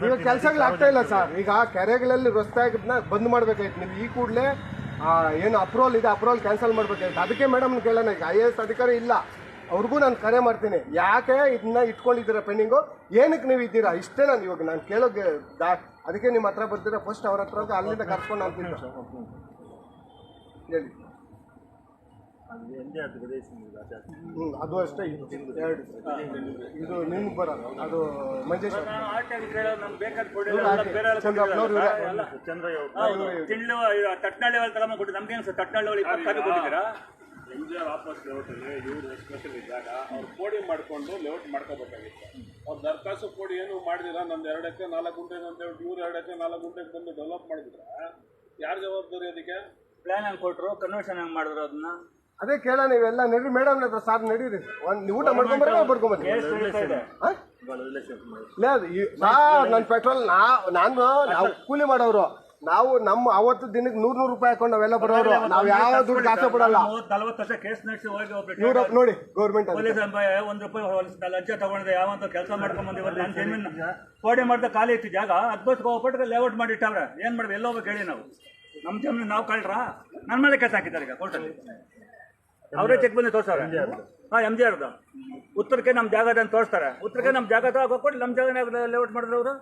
ಈಗ ಕೆಲಸಗಳು ಆಗ್ತಾ ಇಲ್ಲ ಸರ್. ಈಗ ಕೆರೆಗಳಲ್ಲಿ ರಸ್ತೆ ಬಂದ್ ಮಾಡ್ಬೇಕಾಯ್ತು. ನೀವು ಈ ಕೂಡಲೇ ಏನು ಅಪ್ರೂವಲ್ ಇದೆ ಅಪ್ರೂವಲ್ ಕ್ಯಾನ್ಸಲ್ ಮಾಡ್ಬೇಕಾಯ್ತು. ಅದಕ್ಕೆ ಮೇಡಮ್ ಕೇಳೋಣ, ಈಗ IAS ಅಧಿಕಾರಿ ಇಲ್ಲ, ಅವ್ರಿಗೂ ನಾನು ಕರೆ ಮಾಡ್ತೀನಿ. ಯಾಕೆ ಇದನ್ನ ಇಟ್ಕೊಂಡಿದ್ದೀರಾ ಪೆಂಡಿಂಗು, ಏನಕ್ಕೆ ನೀವು ಇದ್ದೀರಾ, ಇಷ್ಟೇ ನಾನು ಇವಾಗ ನಾನು ಕೇಳೋಕೆ ಅದಕ್ಕೆ ನಿಮ್ಮ ಹತ್ರ ಬರ್ತೀರಾ. ಫಸ್ಟ್ ಅವ್ರ ಹತ್ರ ಅಲ್ಲಿಂದ ಕರ್ಸ್ಕೊಂಡು ಅಂತೀನಿ ಹೇಳಿ. ಅದು ಅಷ್ಟೇ. ಎರಡು ಇದು ನಿಮ್ಗೆ ಬರೋದು ಅದು ಮಂಜೇಶ್ ತಟ್ನಾಳಿ ತಗೊಂಡು ಕೊಟ್ಟು ನಮ್ಗೆ ತಟ್ನಾಳಿ 20 ಕೊಟ್ಟಿದ್ದೀರಾ. MGR ವಾಪಸ್ ಲೇಔಟಲ್ಲಿ ಇವರು ಎಸ್ಪೆಷಲ್ ಇದ್ದಾಗ ಅವ್ರು ಕೋಡಿ ಮಾಡಿಕೊಂಡು ಲೇಔಟ್ ಮಾಡ್ಕೋಬೇಕಾಗಿತ್ತು. ಅವ್ರು ದರ್ಖಾಸ್ತು ಕೋಡಿ ಏನು ಮಾಡಿದಿರ, ನಮ್ದು 2 ಎಕರೆ 4 ಗುಂಟೆ ಅಂತ ಹೇಳ್ಬಿಟ್ಟು ಇವ್ರು 2 ಎಕರೆ 4 ಗುಂಟೆಗೆ ಬಂದು ಡೆವಲಪ್ ಮಾಡಿದ್ರೆ ಯಾರು ಜವಾಬ್ದಾರಿ ಅದಕ್ಕೆ? ಪ್ಲಾನ್ ಹಂಗೆ ಕೊಟ್ಟರು, ಕನ್ವರ್ಷನ್ ಹಂಗೆ ಮಾಡಿದ್ರು ಅದನ್ನ. ಅದೇ ಕೇಳ ನೀವೆಲ್ಲ ನಡಿ ಮೇಡಮ್ ಹತ್ರ ಸಾರ್ ನಡೀರಿ, ಒಂದು ಊಟ ಮಾಡ್ಕೊಂಬರ ಬರ್ಕೊಂಬರ್ರಿ. ನನ್ನ ಪೆಟ್ರೋಲ್ ನಾವು ಕೂಲಿ ಮಾಡೋರು, ನಾವು ನಮ್ಮ ಅವತ್ತು ದಿನಕ್ಕೆ 100 ರೂಪಾಯಿ ಹಾಕೊಂಡು ನಾವೆಲ್ಲ ಬರೋರು. ನಾವು ಯಾವ ದುಡ್ಡು ಕಾಸು ಬಿಡಲ್ಲ. 40 ವರ್ಷ ಕೇಸ್ ನಡೆಸಿ ಹೋಗಿ ನೋಡಿ ಗೌರ್ಮೆಂಟ್ ₹1 ಲಂಚ ತಗೊಂಡಿದೆ ಯಾವಂತ ಕೆಲಸ ಮಾಡ್ಕೊಂಡ್ ಬಂದಿವತ್ತು. ನನ್ನ ಜಮೀನು ಕೋಡಿ ಮಾಡ್ದ ಖಾಲಿ ಇತ್ತು ಜಾಗ, ಅದ್ಭುತ ಹೋಗ್ಬಿಟ್ಟು ಲೇಔಟ್ ಮಾಡಿಟ್ಟವ್ರೆ. ಏನ್ ಮಾಡ್ಬೇಕು, ಎಲ್ಲ ಹೋಗ್ಬೇಕು ಹೇಳಿ. ನಾವು ನಮ್ಮ ಜಮೀನು ನಾವು ಕಳ್ರ ನನ್ನ ಮೇಲೆ ಕೇಸ್ ಹಾಕಿದ್ದಾರೆ ಈಗ ಕೋರ್ಟಲ್ಲಿ. ಅವರೇ ಚೆಕ್ ಬಂದು ತೋರಿಸ್ತಾರೆ. MGR ಉತ್ತರಕ್ಕೆ ನಮ್ಮ ಜಾಗ ಅಂತ ತೋರಿಸ್ತಾರೆ. ಉತ್ತರಕ್ಕೆ ನಮ್ಮ ಜಾಗ ಕೊಟ್ಟು ನಮ್ಮ ಜಾಗ ಲೇಔಟ್ ಮಾಡಿದ್ರು ಅವರು.